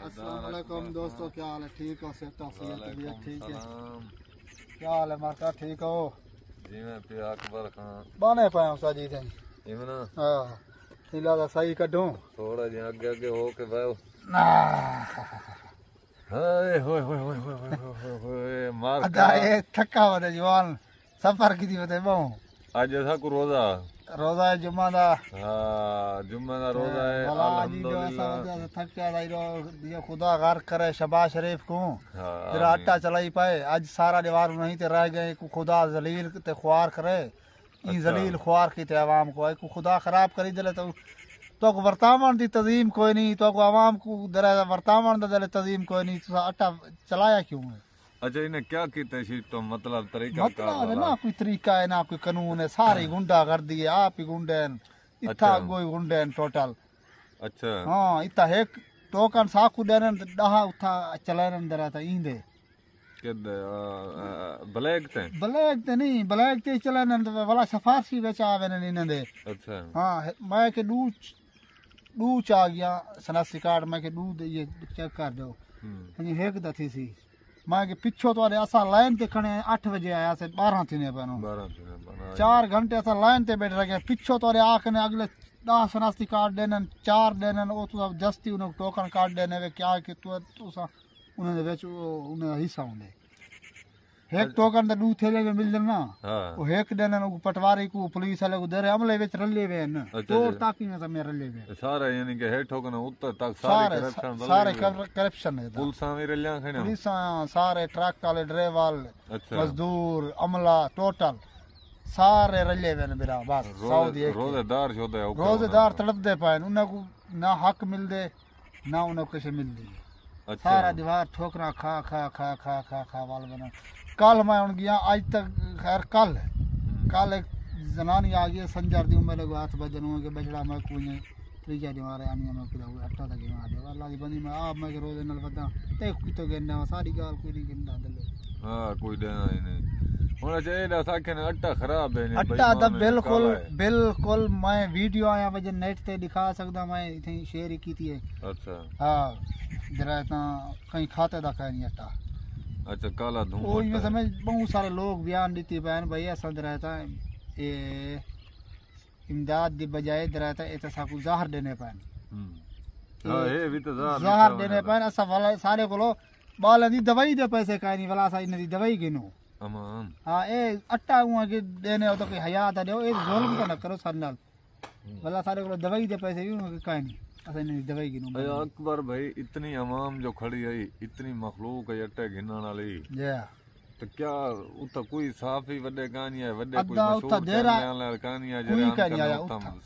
अस्सलाम वालेकुम दोस्तों, क्या हाल है? ठीक हो? सेहत तबीयत ठीक है? क्या हाल है मार्का? ठीक हो जी? मैं पिया अकबर खान बने पाया साजी थे इमना। हां नीला दा सही कढूं थोड़ा जिहा आगे आगे हो के भाई ना हाय होय होय होय होय होय होय मार अदा ये थका वदे जवान सफर की वदे बहु आज ऐसा को रोजा रोजा है जुम्मा दा। हां जुम्मे दा रोजा है अल्हम्दुलिल्लाह। थका दाई दियो खुदा घर करे शबाज शरीफ को हां तेरा आटा चलाई पाए आज सारा दीवार नहीं ते रह गए को खुदा जलील ते ख्वार करे ई जलील ख्वार की ते आवाम को को खुदा खराब करी दले तो को वर्तावन दी तजीम कोई नहीं तो को आवाम को दरे वर्तावन दले तजीम कोई नहीं तो आटा चलाया क्यों है? अच्छा इन्हें क्या कीते तो मतलब तरीका मतलब है ना कोई तरीका है ना कोई कानून है सारी गुंडा कर दिए आप ही गुंडे इतना कोई गुंडे टोटल। अच्छा हाँ इतना एक टोकन साकू देने डहा उठा चलाने दे रहा था इंदे ब्लैक ते नहीं ब्लैक ते चलाने वाला सफारसी बेचा आवे ने इनदे। अच्छा हाँ मैं के दूच आ गया सनासी कार्ड मैं के दूध ये चेक कर दो हनी हेक द थी सी मैं के पिछो तो असा लाइन ते खणे 8 बजे आया से 12 थी ने बनो 4 घंटे असा लाइन ते बैठ रहे पिछो तो आखने अगले 10 सनासी कार्ड देने 4 देने ओ तो जस्ती उन टोकन कार्ड देने वे क्या कि तू उन्हें बेच उन्हें हिस्सा होंगे एक टोकन तो दू थेले में मिल ना वो एक देने को पटवारी को पुलिस वाले को दे रहे अमले बेच रले वे न तो ताकि में सब रले वे सारे यानी के हेड ठोकन उत्तर तक सारे करप्शन है पुलिस में रलिया खने पुलिस सारे ट्रक वाले ड्राइवर मजदूर अमला टोटल सारे रले वे न मेरा बस सऊदी रोजेदार तड़प दे पाए उन्हें को ना हक मिल दे ना उन्हें कुछ मिल दे। सारा दीवार ठोकरा खा खा खा खा खा खा वाल बना। कल मैं उन गया आज तक खैर कल एक जनानी आ गई संजर दी उम्र लगा 8 बजे के बजड़ा मैं कोई त्रीजा दीवार आनी मैं पूरा अट्टा तक आ दे अल्लाह दी बनी मैं आप मैं रोज नल बता ते की तो गेना सारी गाल कोई नहीं गिंदा दले। हां कोई देना ही नहीं होना चाहिए ना साखे ने अट्टा खराब है ने अट्टा द बिल्कुल मैं वीडियो आया वजन नेट ते दिखा सकदा मैं इथे शेयर ही की थी। अच्छा हां जरा कहीं खाते दा कहीं नहीं अट्टा। अच्छा काला धुआं वो ये समझ बहुत सारे लोग बयान देते बहन भाई ऐसा रहता है ये इमदाद दी बजाय रहता है ऐसा साकू जहर देने पाए हां ये भी तो जहर देने पाए ऐसा वाला सारे को बाल दी दवाई दे पैसे काई नहीं वाला सा इन दी दवाई गिनो अमान। हां ए अट्टा हुआ के देने हो तो कोई हयात दे ए जुल्म तो न करो सर नाल वाला सारे को दवाई दे पैसे भी काई नहीं दवाई गिनो। अकबर भाई इतनी अवाम जो खड़ी है इतनी मखलूक है अट्टे गिनण वाली तो क्या उता कोई साफ ही वडे कहानी है वडे कोई मशहूर कहानी है जरा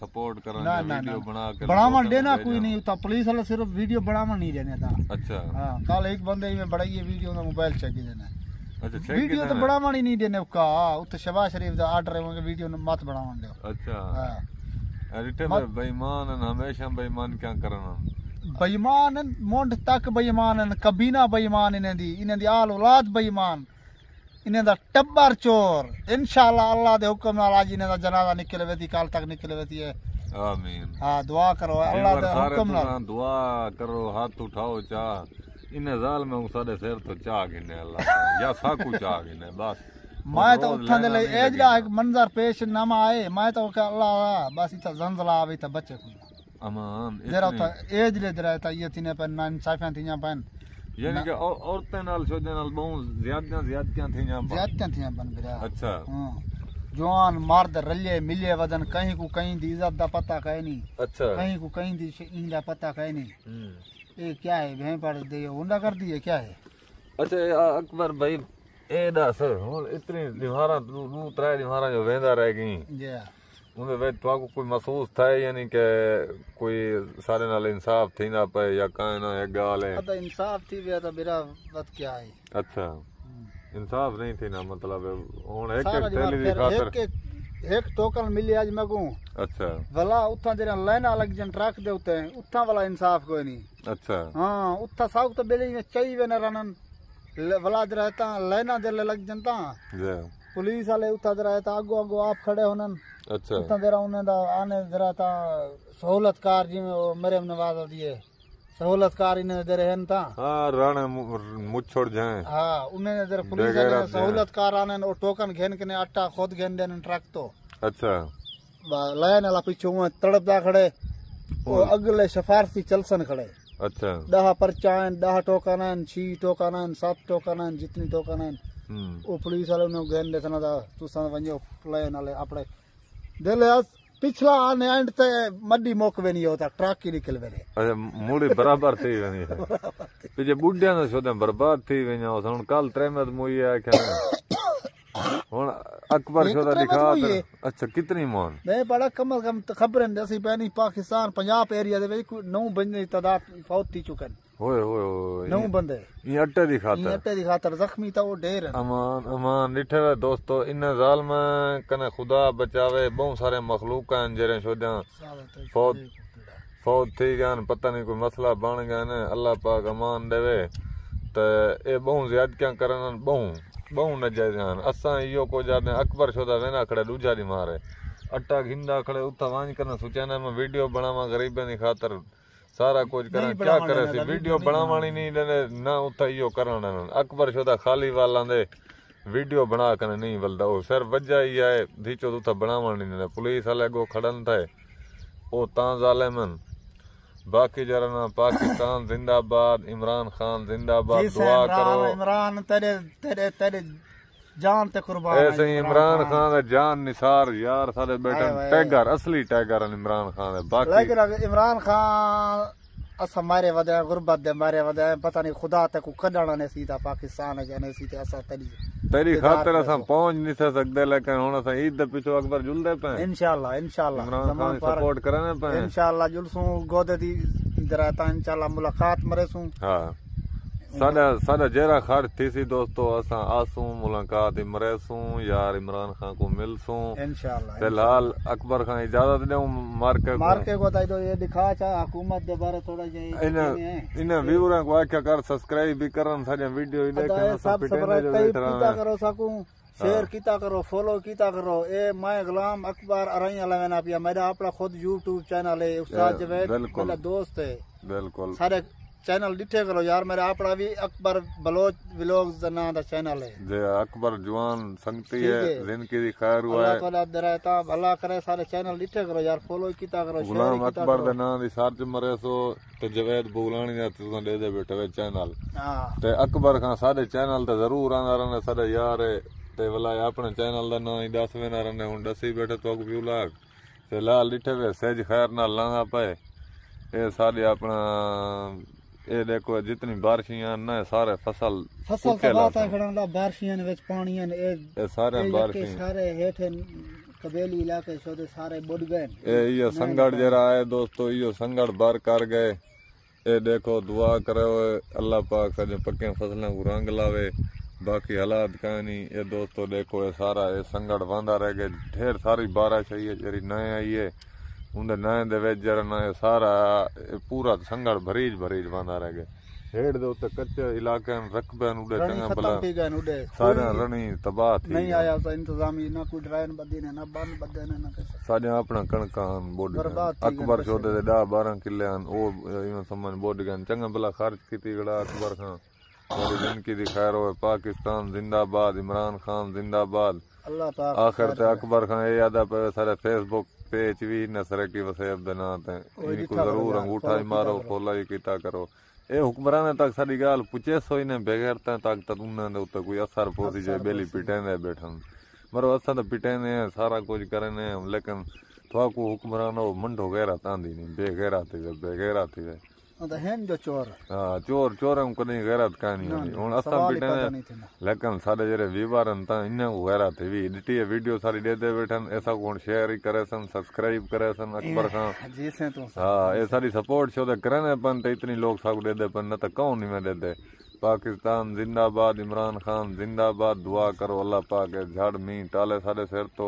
सपोर्ट करन वीडियो बना के बनावन देना कोई नहीं उता पुलिस वाले सिर्फ वीडियो बनावन नहीं देने था। अच्छा हां कल एक बंदे में बड़ा ये वीडियो ना मोबाइल चेक देना। अच्छा वीडियो तो बनावन ही नहीं देने का उता शबाज शरीफ दा ऑर्डर है वीडियो मत बनावन दो। अच्छा हां रिटे बेईमान हमेशा बेईमान क्या करना बेईमान मोंड तक बेईमान कबीना बेईमान इन्हें दी आल औलाद बेईमान इन्हें दा टब्बर चोर इंशाअल्लाह अल्लाह दे हुक्म नाल आज इन्हें दा जनाजा निकले वेती काल तक निकले वेती है। आमीन। हां दुआ करो अल्लाह दे हुक्म नाल दुआ करो हाथ उठाओ चा इन्हें जाल में साडे सिर तो चा गिने अल्लाह या साकू चा गिने बस मैं तो उठा दे एजड़ा एक मंजर पेश नामा आए मैं तो अल्लाह बस इता जंजला आवे त बच्चे को अमान जरा तो एज ले दरा त ये थिने पर ना इंसाफियां थियां पन यानी कि औरतें नाल छोदे नाल बहुत ज्यादा थियां बन बिरा। अच्छा हां जवान मर्द रले मिले वदन कहीं को कहीं दी इज्जत दा पता कहीं नहीं। अच्छा कहीं को कहीं दी इंदा पता कहीं नहीं ये क्या है भैं पर दे हुंडा कर दी है क्या है? अच्छा अकबर भाई ए दस हुन इतनी दीवारा दू त्रै दीवारा जो वेंदा रह गई जी उनमें वे तो कोई महसूस था यानी कि कोई सारे नाल इंसाफ थी ना पे या काहे ना एक गाल है अदा इंसाफ थी वे तो मेरा बात क्या है? अच्छा इंसाफ नहीं थी ना मतलब हुन एक थैली दी खातर एक टोकन मिली आज मैं को। अच्छा वाला उठा जरा लाइन अलग जन ट्रक दे उते उठा वाला इंसाफ कोई नहीं। अच्छा हां उठा साग तो बेली में चाहिए वे न रनन वलाद रहता लाइना दे लग जनता पुलिस वाले उठा रहता आगो आगो आप खड़े होनन। अच्छा उतना जरा उन्हें दा आने जरा ता सहूलत कार जी में मेरे नवाज दिए सहूलतकार इन दे रहन ता हां राणे मुछोड़ जाए हां उन्हें दे पुलिस ने सहूलतकार आने ओ टोकन घेन के ने आटा खुद घेन देन ट्रक तो अच्छा लाइन वाला पीछे तड़पदा खड़े वो अगले सिफारसी चलसन खड़े अच्छा 10 परचान 10 टोकन 6 टोकन 7 टोकन जितनी टोकन वो पुलिस वाले ने घेन दे सना तुसा वणो लाइन वाले अपने दिले पिछला आने एंड ते मड्डी मोकवे नहीं होता ट्रक ही निकल वेने अच्छा मूड़ी बराबर थी वेनी पीछे बुढ़िया ने सोदे बर्बाद थी वेना हुन कल त्रेमत मुई है क्या हुन अकबर शोदा दिखा अच्छा कितनी मोन मैं बड़ा कम खबरन दसी पैनी पाकिस्तान पंजाब एरिया दे विच 9 बंदे तादाद फौत थी चुकन होए 9 बंदे ये अट्टे दी खातर जख्मी तो वो ढेर अमान अमान डिठे दोस्तों इन जालिम कने खुदा बचावे बहुत सारे मखलूक हैं जेरे शोदा फौत थी गन पता नहीं कोई मसला बन गया ने अल्लाह पाक अमान देवे ते ए बहुत ज्यादतियां करन बहु नजायज हैं असा इो को जाने अकबर शोदा वेना खड़े दूजा दी मारे अट्टा घिंदा खड़े उथा वांज करना सोचाने में वीडियो बनावा गरीबन दी खातर सारा कुछ करा क्या करे सी वीडियो बनावानी नहीं देने ना उथा इो करना अकबर शोदा खाली वाला दे वीडियो बना कर नहीं बलदा ओ सिर वजह ही है धीचो उथा बनावानी नहीं पुलिस वाले गो खड़न थे ओ ता जालिमन बाकी जरा ना पाकिस्तान जिंदाबाद इमरान खान जिंदाबाद दुआ करो इमरान तेरे तेरे तेरे जान ते कुर्बान ऐसे इमरान खान दा जान निसार यार सारे बेटा टैगर असली टैगर इमरान खान है बाकी लेकिन इमरान खान असा मारे वदा गुरबत दे मारे वदा पता नहीं खुदा ते को कढाना ने सीधा पाकिस्तान जाने सीधे असा तेरी खातिर असा पहुंच नहीं सकदे लेकिन हुन असा ईद दे पिछो अकबर जुलदे पे इंशाल्लाह इमरान खान सपोर्ट करने पे इंशाल्लाह जुलसू गोदे दी दराता इंशाल्लाह मुलाकात मरेसू हां साडा जेरा खर्च थी सी दोस्तों असा आसू मुलाकात मरेसू यार इमरान खान को मिलसू इंशाल्लाह फिलहाल अकबर खान इजाजत देऊ मार के को दो ये दिखा चा हुकूमत दे बारे थोड़ा जे इन व्यूअर को आख्या कर सब्सक्राइब भी करन साडे वीडियो देखन सब्सक्राइब करो सकू शेयर कीता करो फॉलो कीता करो ए मैं गुलाम अकबर अरई अलवेना पिया मेरा अपना खुद YouTube चैनल है उस्ताद जवेद मेरा दोस्त है बिल्कुल सारे चैनल डिठे करो यार मेरा अपना भी अकबर बलोच व्लॉग्स दा नाम दा चैनल है जे अकबर जवान संगती है जिनकी दी खैर हुआ है अल्लाह ताला दराता भला करे सारे चैनल डिठे करो यार फॉलो कीता करो शेयर गुलाम अकबर दा नाम दी सर्च मरे सो ते जवेद बुगलानी दा तुसा दे दे बेटे वे चैनल हां ते अकबर खान सारे चैनल ते जरूर आना रहने सारे यार ते भला अपने चैनल दा नाम ही दस वेना रहने हुन दसी बैठे तो व्यू लाग ते लाल डिठे वे सहज खैर नाल लाना पे ए सारे अपना ये देखो जितनी बारिशियां ना सारे फसल बात है खड़ा बारिशियां विच पानियां ए सारे बारिश सारे हेठे कबीली इलाके सोदे सारे बुड़ गए ये संगड़ जरा है दोस्तों यो संगड़ बार कर गए ये देखो दुआ करो अल्लाह पाक सजे पक्के फसलों को रंग लावे बाकी हालात कहानी ये दोस्तों देखो ये सारा ये संगड़ वांदा रह गए ढेर सारी बारिश आई है जरी नए आई है उनके नए दे विच जरा ना सारा पूरा संगड़ भरीज वांदा रह गए हेड दे उत्ते कच्चे इलाके रकबे उड़े चंगा भला सारे रणी तबाह थी नहीं आया तो इंतजामी ना कोई ड्राइन बदी ने ना बंद बदे ने ना कुछ सारे अपना कणकान बोड अकबर शोदे दे 10-12 किले ओ इवन समझ बोड गन चंगा भला खर्च कीती गड़ा अकबर खान मेरी जिनकी दी खैर हो पाकिस्तान जिंदाबाद इमरान खान जिंदाबाद अल्लाह पाक आखिर ते अकबर खान ये याद पे सारे फेसबुक पेज भी नसर की वसेब दे ना ते इनको जरूर अंगूठा ही मारो फॉलो ही कीता करो ए हुक्मरान तक साडी गाल पुछे सोई ने बगैर तक उन्हां दे उत्ते कोई असर पहुंची जाए बेली पिटेंदे बैठन मरो असा तो पिटेंदे सारा कुछ करने लेकिन थवा को हुक्मरान वो मंडो गैरा तांदी नहीं बेगैरा थी तो हैं जो चोर हां चोर हम कदी गैरत कहानी हुन असा पिटेंदे लेकिन साडे जेरे व्यूअरन ता इन्ने को गैरत थी डिटी वीडियो सारी दे दे बैठन ऐसा कोन शेयर ही करे सन सब्सक्राइब करे सन अकबर खान जी से तो हां ये सारी सपोर्ट छो दे करने पन ते इतनी लोग सब दे दे पन न त कौन नहीं में दे दे पाकिस्तान जिंदाबाद इमरान खान जिंदाबाद दुआ करो अल्लाह पाक झाड़ मी टाले सारे सिर तो